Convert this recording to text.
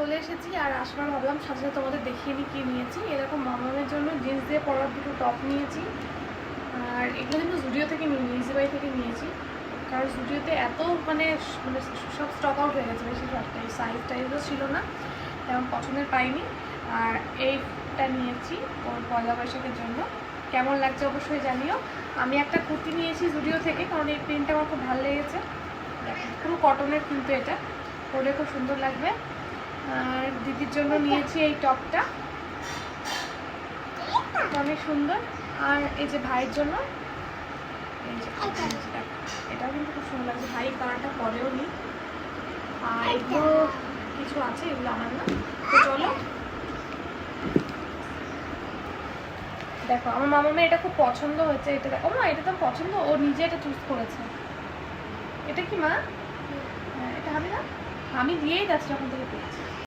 চলে এসেছি আর আসবার ভাবলাম সাথে সাথে তোমাদের দেখিয়ে নিই কী নিয়েছি। এরকম মামামের জন্য জিন্স দিয়ে পরার দুটো টপ নিয়েছি। আর এগুলো কিন্তু জুডিও থেকে নিয়ে ইজি বাই থেকে নিয়েছি, কারণ জুডিওতে এত মানে সব স্টক আউট হয়ে গেছে বেশিরভাগটাই, সাইজ টাইজও ছিল না, তেমন পছন্দের পাইনি। আর এইটা নিয়েছি ওর পয়লা বৈশাখের জন্য। কেমন লাগছে অবশ্যই জানিও। আমি একটা কুর্তি নিয়েছি জুডিও থেকে, কারণ এই প্রিন্টটা আমার খুব ভালো লেগেছে। পুরো কটনের কিন্তু এটা পরে খুব সুন্দর লাগবে। আর দিদির জন্য নিয়েছি এই টপটা, অনেক সুন্দর। আর এই যে ভাইয়ের জন্য এই যে এটাও কিন্তু খুব সুন্দর লাগছে, ভাই কালারটা পরেও নি। আর এগুলো কিছু আছে, এগুলো আমার না। তো চলো দেখো, আমার মামামের এটা খুব পছন্দ হয়েছে। এটা দেখো মা, এটা তো পছন্দ, ও নিজে এটা চুজ করেছে। এটা কি মা? এটা হবে না, আমি দিয়েই যাচ্ছি যখন থেকে পেয়েছি।